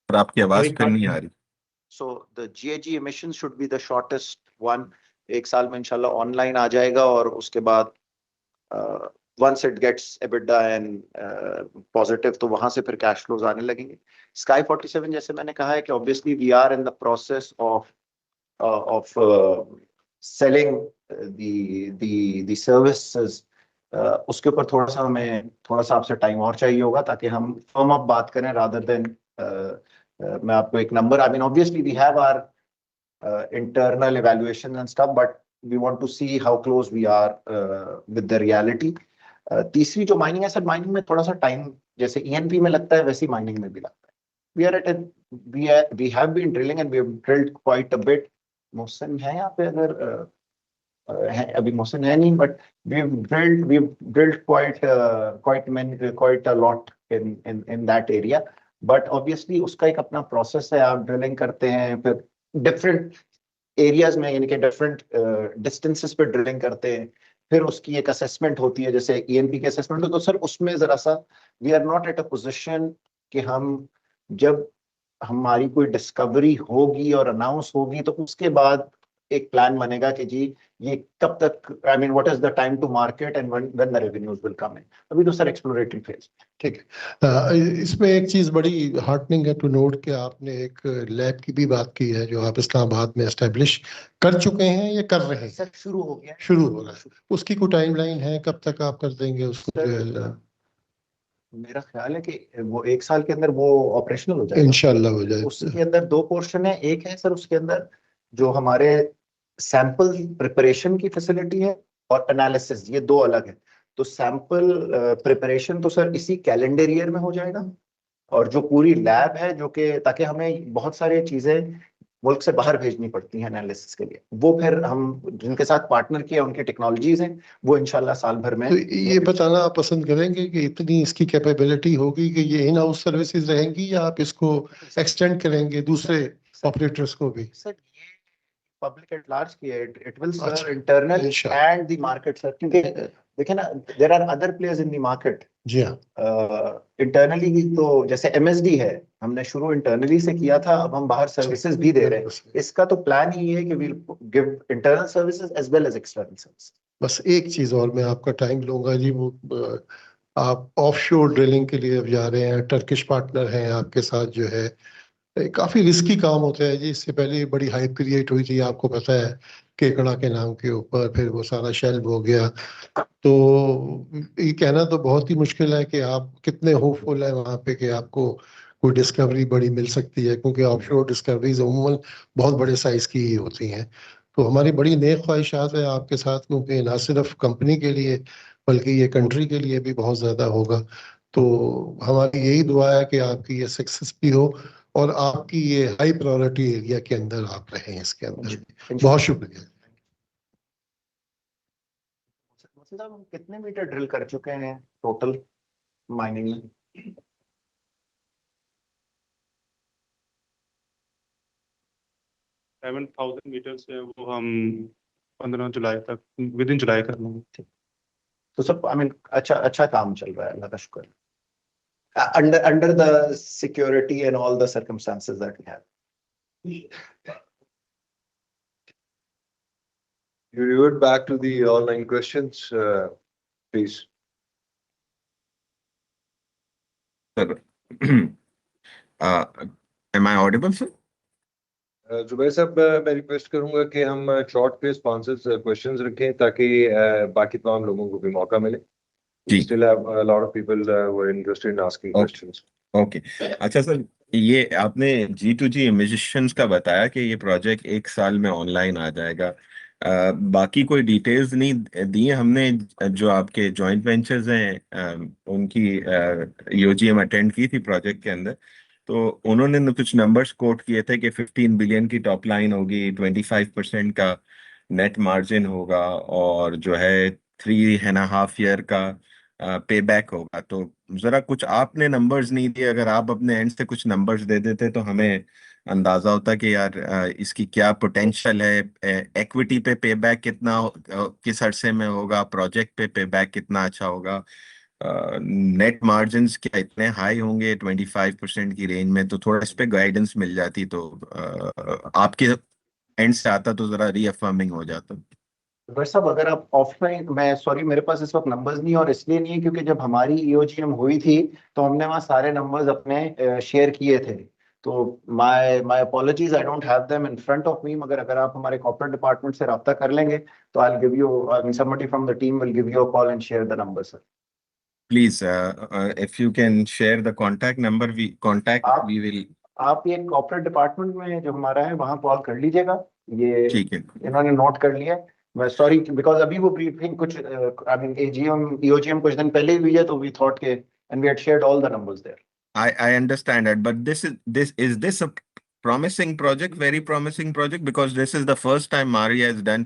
और आपकी आवाज फिर नहीं आ रही।
So the GHG emissions should be the shortest one. एक साल में इंशाल्लाह ऑनलाइन आ जाएगा और उसके बाद once it gets EBITDA and positive तो वहां से फिर कैश फ्लोज आने लगेंगे। Sky 47 जैसे मैंने कहा है कि obviously we are in the process of selling the services. उसके ऊपर थोड़ा सा आपसे टाइम और चाहिए होगा ताकि हम फर्म अप बात करें rather than मैं आपको एक number, I mean obviously we have our internal evaluation and stuff, but we want to see how close we are with the reality. तीसरी जो माइनिंग है सर, माइनिंग में थोड़ा सा टाइम जैसे ईएनपी में लगता है वैसे माइनिंग में भी लगता है। we have been drilling and we have drilled quite a bit. Mohsin है यहाँ पे? अगर है, अभी मोहसिन है नहीं, but we've drilled quite a lot in that area. But obviously उसका एक अपना प्रोसेस है। आप ड्रिलिंग करते हैं, फिर डिफरेंट एरियाज में यानी कि डिफरेंट डिस्टेंसेस पे ड्रिलिंग करते हैं, फिर उसकी एक असेसमेंट होती है जैसे ईएनपी की असेसमेंट। तो सर उसमें जरा सा we are not at a position कि हम जब हमारी कोई डिस्कवरी होगी और अनाउंस होगी तो उसके बाद एक प्लान बनेगा कि जी ये कब तक, I mean what is the time to market and when the revenues will come in. अभी तो सर एक्सप्लोरेटरी फेज।
ठीक है। इसमें एक चीज बड़ी हार्टनिंग है टू नोट कि आपने एक लैब की भी बात की है जो आप इस्लामाबाद में एस्टेब्लिश कर चुके हैं या कर रहे हैं?
सर शुरू हो गया,
शुरू हो रहा है। उसकी कोई टाइमलाइन है, कब तक आप कर देंगे उसको?
मेरा ख्याल है कि वो 1 साल के अंदर वो ऑपरेशनल हो जाएगा,
इंशाल्लाह हो जाए।
उसके अंदर 2 पोर्शन है। एक है सर उसके अंदर जो हमारे सैंपल प्रिपरेशन की फैसिलिटी है और एनालिसिस, ये 2 अलग है। तो सैंपल प्रिपरेशन तो सर इसी कैलेंडर ईयर में हो जाएगा, और जो पूरी लैब है जो कि ताकि हमें बहुत सारी चीजें मुल्क से बाहर भेजनी पड़ती हैं एनालिसिस के लिए, वो फिर हम जिनके साथ पार्टनर किए उनकी टेक्नोलॉजीज हैं, वो इंशाल्लाह साल भर में।
तो ये बताना आप पसंद करेंगे कि इतनी इसकी कैपेबिलिटी होगी कि ये इन हाउस सर्विसेज रहेंगी या आप इसको एक्सटेंड करेंगे दूसरे ऑपरेटर्स को भी?
सर ये पब्लिक एट लार्ज की है, इट विल
अच्छा,
सर्व इंटरनल
इंशाल्लाह।
एंड द मार्केट सर, क्योंकि देखिए ना there are other players in the market.
जी हाँ,
इंटरनली भी तो जैसे एमएसडी है, हमने शुरू इंटरनली से किया था, अब हम बाहर सर्विसेज भी दे रहे हैं। इसका तो प्लान ही है कि we'll give internal services as well as external services.
बस एक चीज और मैं आपका टाइम लूंगा जी, वो आप ऑफशोर ड्रिलिंग के लिए अब जा रहे हैं, टर्किश पार्टनर हैं आपके साथ जो है, काफी रिस्की काम होता है जी। इससे पहले बड़ी हाइप क्रिएट हुई थी, आपको पता है, केकड़ा के नाम के ऊपर, फिर वो सारा शेल्व हो गया। तो ये कहना तो बहुत ही मुश्किल है कि आप कितने होपफुल है वहां पे कि आपको कोई डिस्कवरी बड़ी मिल सकती है, क्योंकि ऑफशोर डिस्कवरीज अमूमन बहुत बड़े साइज की ही होती हैं। तो हमारी बड़ी नेक ख्वाहिशात है आपके साथ, क्योंकि ना सिर्फ कंपनी के लिए बल्कि ये कंट्री के लिए भी बहुत ज्यादा होगा। तो हमारी यही दुआ है कि आपकी ये सक्सेस भी हो और आपकी ये हाई प्रायोरिटी एरिया के अंदर आप रहें इसके अंदर। बहुत शुक्रिया।
साहब हम कितने मीटर ड्रिल कर चुके हैं टोटल माइनिंग में?
सेवन 7,000 मीटर्स है वो हम 15 जुलाई तक, विद इन जुलाई कर लेंगे।
तो सब आई मीन अच्छा काम चल रहा है, अल्लाह का शुक्र है, under the security and all the circumstances that we have.
You revert back to the online questions, please.
Sir, am I audible, sir?
Zubair साहब, मैं रिक्वेस्ट करूंगा कि हम शॉर्ट पे स्पॉन्सर्स क्वेश्चंस रखें ताकि बाकी तमाम लोगों को भी मौका मिले।
जी।
Still have a lot of people who are interested in asking questions.
Okay, अच्छा सर, ये आपने G2G म्यूजिशियंस का बताया कि ये प्रोजेक्ट 1 साल में ऑनलाइन आ जाएगा। बाकी कोई डिटेल्स नहीं दी हैं हमने। जो आपके जॉइंट वेंचर्स हैं उनकी यूजीएम अटेंड की थी प्रोजेक्ट के अंदर, तो उन्होंने कुछ नंबर्स कोट किए थे कि 15 बिलियन की टॉप लाइन होगी, 25% का नेट मार्जिन होगा और जो है 3.5 ईयर का पे बैक होगा। तो जरा कुछ आपने नंबर्स नहीं दिए, अगर आप अपने एंड से कुछ नंबर्स दे देते तो हमें अंदाजा होता कि यार इसकी क्या पोटेंशियल है, इक्विटी पे पे बैक कितना किस अरसे में होगा, प्रोजेक्ट पे पे बैक कितना अच्छा होगा, नेट मार्जिन्स क्या इतने हाई होंगे 25% की रेंज में। तो थोड़ा इस पे गाइडेंस मिल जाती तो आपके एंड से आता तो जरा रीअफर्मिंग हो जाता।
बट साहब अगर आप ऑफलाइन, मैं सॉरी मेरे पास इस वक्त नंबर्स नहीं, और इसलिए नहीं है क्योंकि जब हमारी ईओजीएम हुई थी तो हमने वहाँ सारे नंबर्स अपने शेयर किए थे। तो my apologies, I don't have them in front of me, मगर अगर आप हमारे कॉर्पोरेट डिपार्टमेंट से राब्ता कर लेंगे तो I will give you, somebody from the team will give you a call and share the numbers sir.
Please if you can share the contact number, we will.
आप ये कॉर्पोरेट डिपार्टमेंट में जो हमारा है वहाँ कॉल कर लीजिएगा, ये
ठीक है,
इन्होंने नोट कर लिया है। मैं सॉरी बिकॉज अभी वो ब्रीफिंग कुछ आई मीन एजीएम ईओजीएम कुछ दिन पहले ही हुई है, तो वी थॉट के and we had shared all the numbers there.
I understand that, but this a promising project, very promising project, because this is the first time Mari has done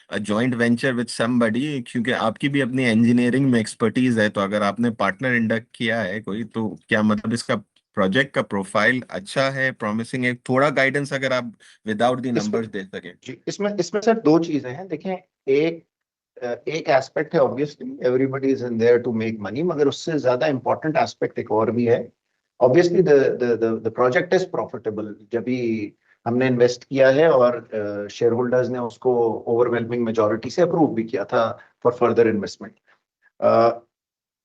a joint venture with somebody, क्योंकि आपकी भी अपनी engineering में expertise है। तो अगर आपने partner induct किया है कोई, तो क्या मतलब इसका प्रोजेक्ट का प्रोफाइल अच्छा है, प्रॉमिसिंग है? थोड़ा गाइडेंस अगर आप विदाउट द नंबर्स दे सके।
जी, इसमें सर 2 चीजें हैं। देखें, एक एस्पेक्ट है obviously everybody is in there to make money, मगर उससे ज्यादा इंपॉर्टेंट एस्पेक्ट एक और भी है। Obviously the project is profitable. जब भी हमने इन्वेस्ट किया है और शेयर होल्डर्स ने उसको ओवरवेलमिंग मेजॉरिटी से अप्रूव भी किया था फॉर फर्दर इन्वेस्टमेंट।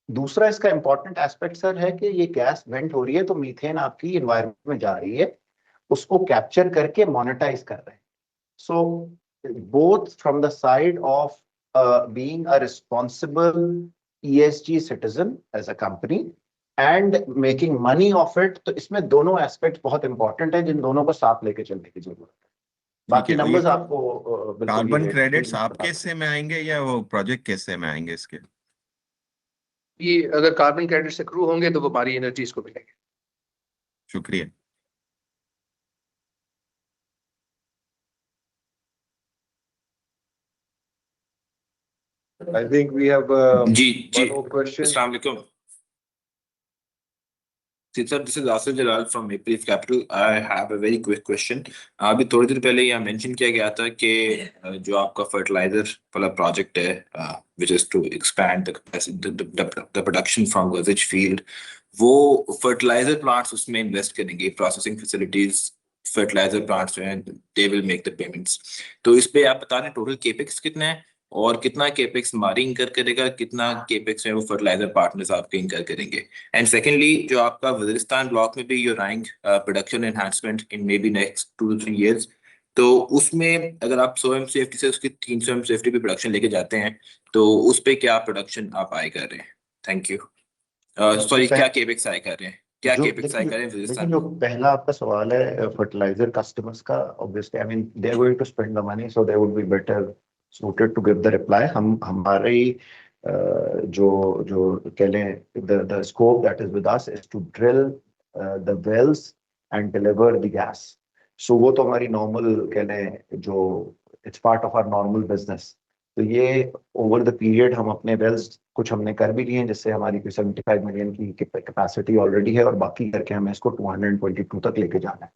दूसरा इसका इंपॉर्टेंट एस्पेक्ट सर है कि ये गैस वेंट हो रही है तो मीथेन आपकी इन्वायरमेंट में जा रही है, उसको कैप्चर करके मोनेटाइज कर रहे हैं। So both from the side of being a responsible ESG citizen as a company and making money off it, तो इसमें दोनों एस्पेक्ट बहुत इंपॉर्टेंट है जिन दोनों को साथ लेके चलने की जरूरत है। बाकी
ठीक है,
नंबर्स
ये
आपको बिल्कुल
कार्बन
ये
क्रेडिट्स
bता
आपके हिस्से में आएंगे या वो प्रोजेक्ट के हिस्से में आएंगे इसके?
ये अगर कार्बन क्रेडिट से क्रू होंगे तो वो हमारी एनर्जीज को मिलेंगे।
शुक्रिया।
I think we have
ji
one more question.
अस्सलाम वालेकुम। Sir, this is Asif Jalal from Maple Leaf Capital. I have a very quick question. अभी थोड़ी देर पहले यहाँ मेंशन किया गया था कि जो आपका फर्टिलाइजर वाला प्रोजेक्ट है, which is to expand the production from Gazich field, वो फर्टिलाइजर प्लांट्स उसमें इन्वेस्ट करेंगे, प्रोसेसिंग फैसिलिटीज फर्टिलाइजर प्लांट्स जो हैं, they will make the payments. तो इस पे आप बता दें टोटल केपेक्स कितना है और कितना केपेक्स मारी इंकर करेगा, कितना केपेक्स में वो फर्टिलाइजर पार्टनर्स आपके इंकर करेंगे। एंड सेकेंडली, जो आपका वजीरिस्तान ब्लॉक में भी you're eyeing production enhancement in maybe next 2 to 3 years, तो उसमें अगर आप 100 MCFT से उसकी 300 MCFT भी प्रोडक्शन लेके जाते हैं तो उस पे क्या प्रोडक्शन आप आए कर रहे हैं? Thank you. सॉरी, क्या केपेक्स आए कर रहे हैं, क्या केपेक्स आए कर रहे हैं
देखिए,
वजीरिस्तान?
जो पहला आपका सवाल है फर्टिलाइजर कस्टमर्स का, obviously I mean they are going to spend the money, so they would be better suited to give the reply. हम हमारी जो कह लें the scope that is with us is to drill the wells and deliver the gas. So वो तो हमारी normal कह लें जो it's part of our normal business. तो ये over the period हम अपने wells कुछ हमने कर भी लिए हैं, जिससे हमारी कोई 75 million की capacity already है और बाकी करके हमें इसको 222 तक लेके जाना है।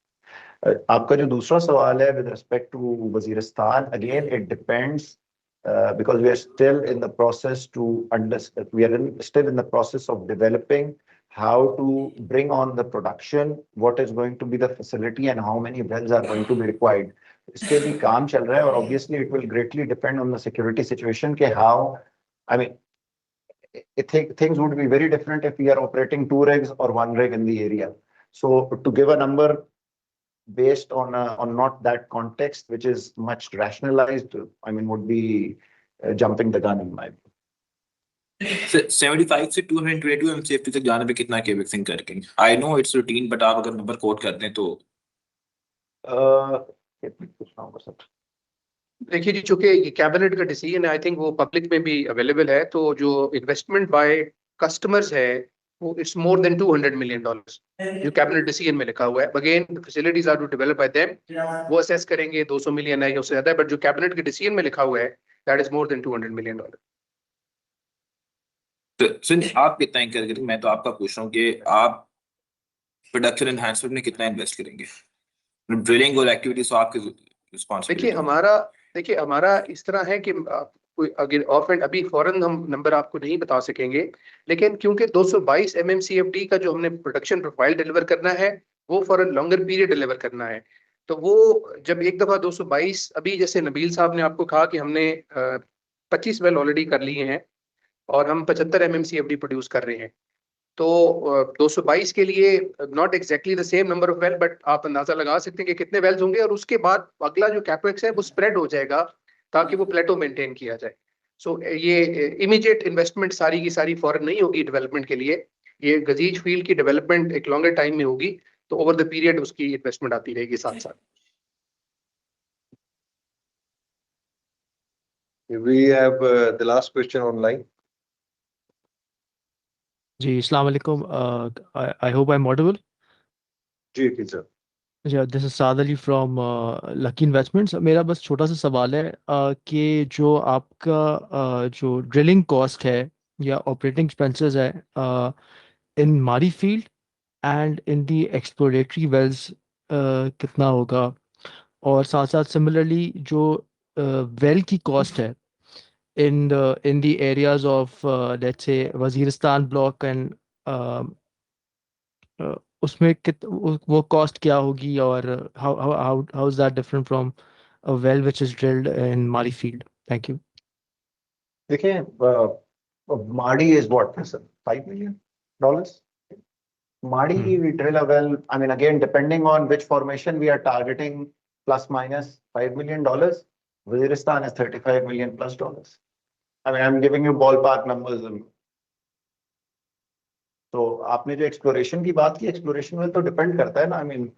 आपका जो दूसरा सवाल है with respect to Waziristan, again it depends because we are still in the process to understand, still in the process of developing how to bring on the production, what is going to be the facility and how many wells are going to be required. इस पे भी काम चल रहा है और obviously it will greatly depend on the security situation के how, I mean, things would be very different if we are operating 2 rigs or 1 rig in the area. So to give a number based on not that context, which is much rationalized, I mean, would be jumping the gun in my view.
75 से 222 MCFT तक जाने पे कितना capex करके? I know it's routine, but आप अगर number quote कर दें तो।
देखिए जी, चूंकि ये कैबिनेट का डिसीजन है, आई थिंक वो पब्लिक में भी अवेलेबल है, तो जो इन्वेस्टमेंट बाय कस्टमर्स है वो इट्स मोर देन $200 million जो कैबिनेट डिसीजन में लिखा हुआ है। Again facilities are to develop by them, वो असेस करेंगे 200 मिलियन है या उससे ज्यादा है, बट जो कैबिनेट के डिसीजन में लिखा हुआ है that is more than $200 million।
तो सुन, आप कितना इंकर करेंगे? मैं तो आपका पूछ रहा हूँ कि आप प्रोडक्शन एनहांसमेंट में कितना इन्वेस्ट करेंगे? ड्रिलिंग और एक्टिविटीज तो आपकी रिस्पांसिबिलिटी।
देखिए हमारा इस तरह है कि कोई अगर ऑफ एंड अभी फौरन हम नंबर आपको नहीं बता सकेंगे, लेकिन क्योंकि 222 MMCFD का जो हमने प्रोडक्शन प्रोफाइल डिलीवर करना है वो for a longer period deliver करना है, तो वो जब एक दफा 222, अभी जैसे नबील साहब ने आपको कहा कि हमने 25 वेल ऑलरेडी कर लिए हैं और हम 75 MMCFD प्रोड्यूस कर रहे हैं, तो 222 के लिए not exactly the same number of well, but आप अंदाजा लगा सकते हैं कि कितने वेल्स होंगे और उसके बाद अगला जो कैपेक्स है वो स्प्रेड हो जाएगा ताकि वो प्लेटो मेंटेन किया जाए। सो ये इमीडिएट इन्वेस्टमेंट सारी की सारी फॉरन नहीं होगी डेवलपमेंट के लिए, ये गजीज फील्ड की डेवलपमेंट एक लॉन्गर टाइम में होगी, तो ओवर द पीरियड उसकी इन्वेस्टमेंट आती रहेगी साथ साथ।
We have the last question online.
जी, अस्सलाम वालेकुम। I hope I'm audible.
जी sir.
This is Saad Ali from Lucky Investments. मेरा बस छोटा सा सवाल है कि जो आपका जो ड्रिलिंग कॉस्ट है या ऑपरेटिंग एक्सपेंसेस है in Mari field and in the exploratory wells कितना होगा, और साथ साथ सिमिलरली जो वेल की कॉस्ट है in the areas of let's say Waziristan block and उसमें वो कॉस्ट क्या होगी और how is that different from a well which is drilled in Mari field? Thank you.
देखिए, Mardi is what, $5 million? Mardi, we drill a well, I mean, again, depending on which formation we are targeting, plus minus $5 million. Waziristan is $35 million plus. I mean, I'm giving you ballpark numbers. तो आपने जो exploration की बात की, exploration well तो depend करता है ना. I mean,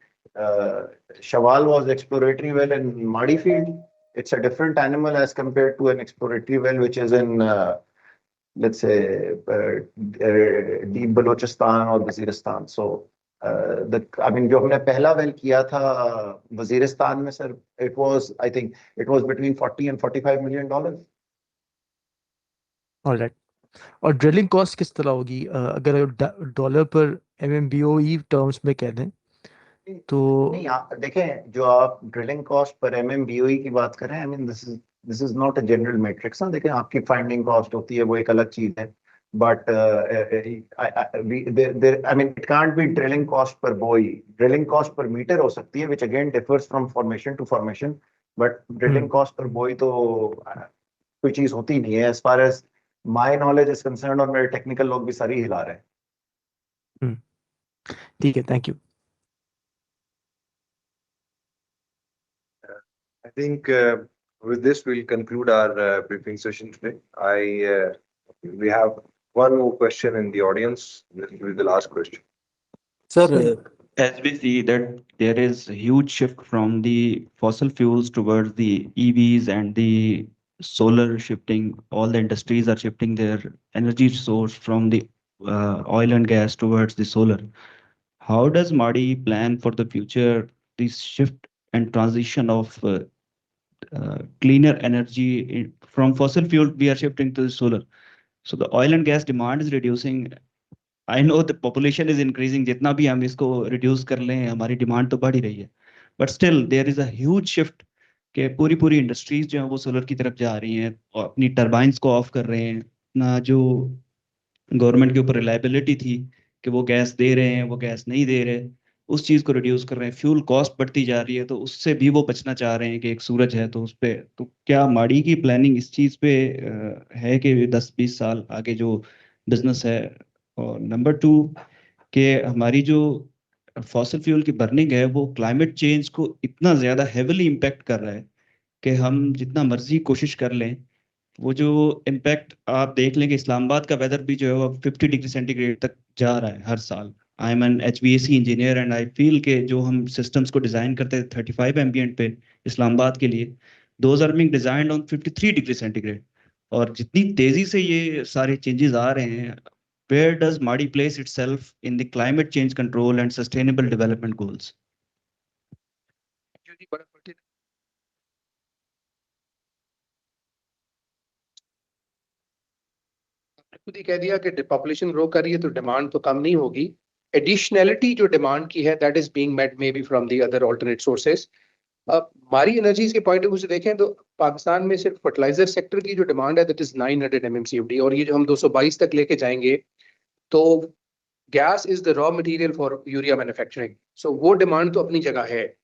Shawwal was exploratory well in माड़ी field. It's a different animal as compared to an exploratory well which is in let's say deep Balochistan or Waziristan. So I mean, जो हमने पहला well किया था वजीरिस्तान में sir, I think it was between $40 and $45 million.
Alright. और drilling cost किस तरह होगी अगर डॉलर पर MMBOE टर्म्स में कह दें तो?
नहीं, देखें, जो आप ड्रिलिंग कॉस्ट पर MMBOE की बात करें, I mean this is not a general matrix ना. देखें, आपकी फाइंडिंग कॉस्ट होती है, वो एक अलग चीज है. But I mean, it can't be drilling cost per BOE. Drilling cost per meter हो सकती है, which again differs from formation to formation. But drilling cost per BOE तो कोई चीज होती नहीं है, as far as my knowledge is concern. और मेरे टेक्निकल लोग भी सारी हिला रहे हैं.
ठीक है, thank you.
I think with this we'll conclude our briefing session today. We have one more question in the audience. This will be the last question.
Sir, as we see that there is a huge shift from the fossil fuels towards the EVs and the solar shifting, all the industries are shifting their energy source from the oil and gas towards the solar. How does Mardi plan for the future, this shift and transition of cleaner energy from fossil fuel? We are shifting to the solar. So the oil and gas demand is reducing. I know the population is increasing. जितना भी हम इसको reduce कर लें, हमारी demand तो बढ़ ही रही है. But still there is a huge shift कि पूरी industries जो हैं वो solar की तरफ जा रही हैं और अपनी turbines को off कर रहे हैं. ना जो गवर्नमेंट के ऊपर रिलायबिलिटी थी कि वो गैस दे रहे हैं, वो गैस नहीं दे रहे, उस चीज को रिड्यूस कर रहे हैं. फ्यूल कॉस्ट बढ़ती जा रही है, तो उससे भी वो बचना चाह रहे हैं कि एक सूरज है तो उस पे. तो क्या माड़ी की प्लानिंग इस चीज पे है कि 10-20 साल आगे जो बिजनेस है? और नंबर 2 कि हमारी जो फॉसिल फ्यूल की बर्निंग है वो क्लाइमेट चेंज को इतना ज्यादा हेविली इम्पैक्ट कर रहा है कि हम जितना मर्जी कोशिश कर लें, वो जो इम्पैक्ट आप देख लें कि इस्लामाबाद का वेदर भी जो है वो 50 डिग्री सेंटीग्रेड तक जा रहा है हर साल. I am an HVAC engineer and I feel के जो हम सिस्टम्स को डिजाइन करते हैं 35 एम्बिएंट पे इस्लामाबाद के लिए, those are being designed on 53 degree centigrade. और जितनी तेजी से ये सारे चेंजेस आ रहे हैं, वेयर डज माड़ी place itself in the climate change control and sustainable development goals?
खुद ही कह दिया कि पॉपुलेशन ग्रो कर रही है तो डिमांड तो कम नहीं होगी. एडिशनैलिटी जो डिमांड की है that is being met maybe from the other alternate sources. अब मारी एनर्जीज के पॉइंट ऑफ व्यू से देखें तो पाकिस्तान में सिर्फ फर्टिलाइजर सेक्टर की जो डिमांड है दैट इज 900 MMCFD, और ये जो हम 222 तक लेके जाएंगे तो gas is the raw material for urea manufacturing. So वो डिमांड तो अपनी जगह है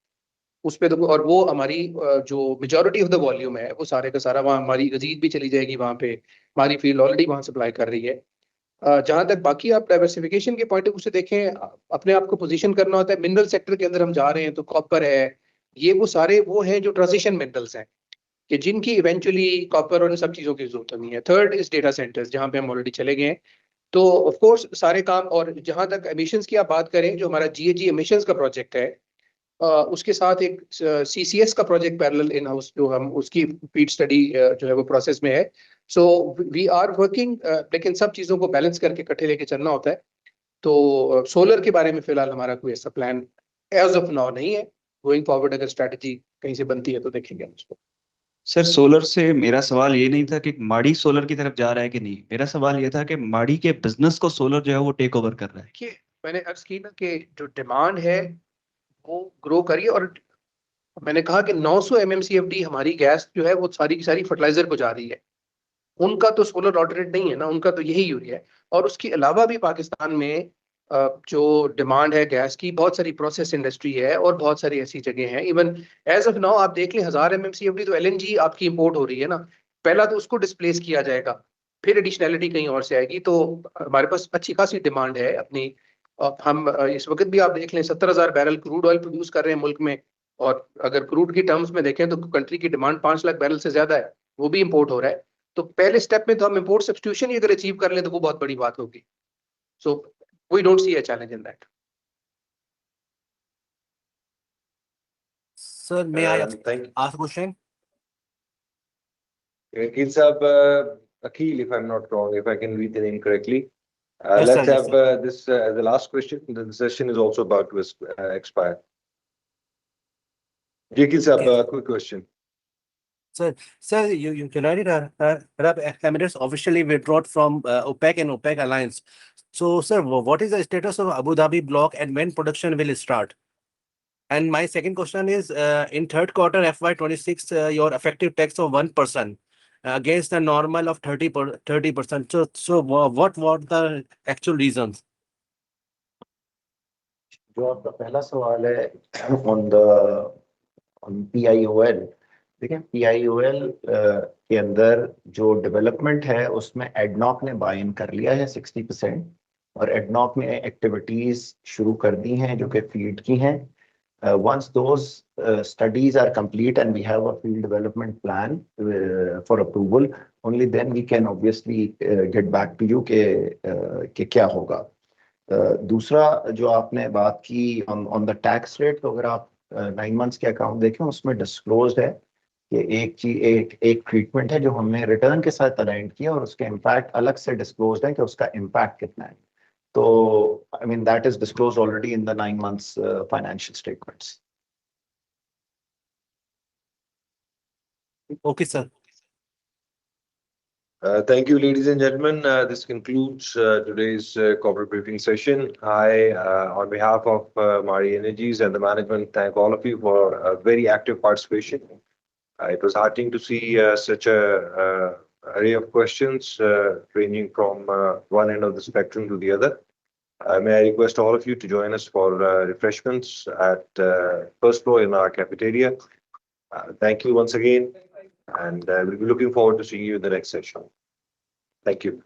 उस पे तो. और वो हमारी जो मेजॉरिटी ऑफ द वॉल्यूम है वो सारे का सारा वहाँ हमारी रजीद भी चली जाएगी वहाँ पे. हमारी फील्ड ऑलरेडी वहाँ सप्लाई कर रही है. जहाँ तक बाकी आप डाइवर्सिफिकेशन के पॉइंट ऑफ व्यू से देखें, अपने आप को पोजीशन करना होता है. मिनरल सेक्टर के अंदर हम जा रहे हैं तो कॉपर है, ये वो सारे वो हैं जो ट्रांजिशन मिनरल्स हैं कि जिनकी इवेंचुअली कॉपर और इन सब चीज़ों की जरूरत नहीं है. थर्ड इज डेटा सेंटर्स जहाँ पे हम ऑलरेडी चले गए हैं. तो ऑफ कोर्स सारे काम. और जहाँ तक एमिशंस की आप बात करें, जो हमारा GHG एमिशंस का प्रोजेक्ट है उसके साथ एक CCS का प्रोजेक्ट पैरेलल इन हाउस जो हम उसकी फीड स्टडी जो है वो प्रोसेस में है. सो वी आर वर्किंग, लेकिन सब चीज़ों को बैलेंस करके इकट्ठे लेके चलना होता है. तो सोलर के बारे में फिलहाल हमारा कोई ऐसा प्लान एज ऑफ नाउ नहीं है. गोइंग फॉरवर्ड अगर स्ट्रैटेजी कहीं से बनती है तो देखेंगे हम उसको.
सर, सोलर से मेरा सवाल ये नहीं था कि माड़ी सोलर की तरफ जा रहा है कि नहीं. मेरा सवाल ये था कि माड़ी के बिजनेस को सोलर जो है वो टेक ओवर कर रहा है.
देखिए, मैंने अर्ज की ना कि जो डिमांड है वो ग्रो करिए. और मैंने कहा कि 900 MMCFD हमारी गैस जो है वो सारी की सारी फर्टिलाइजर को जा रही है. उनका तो सोलर ऑल्टरनेट नहीं है ना, उनका तो यही यूरिया है. और उसके अलावा भी पाकिस्तान में जो डिमांड है गैस की, बहुत सारी प्रोसेस इंडस्ट्री है और बहुत सारी ऐसी जगह हैं। इवन एज ऑफ नाउ आप देख लें 1000 MMCFD तो LNG आपकी इंपोर्ट हो रही है ना, पहला तो उसको डिस्प्लेस किया जाएगा, फिर एडिशनैलिटी कहीं और से आएगी। तो हमारे पास अच्छी खासी डिमांड है अपनी। हम इस वक्त भी आप देख लें 70,000 बैरल क्रूड ऑयल प्रोड्यूस कर रहे हैं मुल्क में, और अगर क्रूड की टर्म्स में देखें तो कंट्री की डिमांड 5 लाख बैरल से ज्यादा है, वो भी इंपोर्ट हो रहा है। तो पहले स्टेप में तो हम इंपोर्ट सब्स्टिट्यूशन ही अगर अचीव कर लें तो वो बहुत बड़ी बात होगी। So we don't see a challenge in that.
Sir, may I
Thank
ask a question?
It's Akhil, if I'm not wrong, if I can read the name correctly.
Yes,
Let's
sir, yes,
have this as the last question. The session is also about to expire. Akhil sir, quick question.
Sir, United Arab Emirates officially withdrew from OPEC and OPEC alliance. So, sir, what is the status of Abu Dhabi block and when production will start? And my second question is, in third quarter FY26, your effective tax of 1% against the normal of 30%. So what were the actual reasons?
जो आपका पहला सवाल है on PIOL, देखिए PIOL के अंदर जो development है उसमें एडनॉक ने बाय इन कर लिया है 60%, और एडनॉक ने एक्टिविटीज शुरू कर दी हैं जो कि फील्ड की हैं. Once those studies are complete and we have a field development plan for approval, only then we can obviously get back to you कि क्या होगा. दूसरा जो आपने बात की on the tax rate, तो अगर आप 9 months के अकाउंट देखें उसमें डिस्क्लोज्ड है कि एक ट्रीटमेंट है जो हमने रिटर्न के साथ अलाइन किया और उसके इम्पैक्ट अलग से डिस्क्लोज्ड है कि उसका इम्पैक्ट कितना है. So, I mean, that is disclosed already in the 9 months financial statements.
Okay, sir.
Thank you, ladies and gentlemen. This concludes today's corporate briefing session. I, on behalf of Mari Energies and the management, thank all of you for a very active participation. It was heartening to see such a array of questions ranging from one end of the spectrum to the other. May I request all of you to join us for refreshments at first floor in our cafeteria. Thank you once again, and we'll be looking forward to seeing you in the next session. Thank you.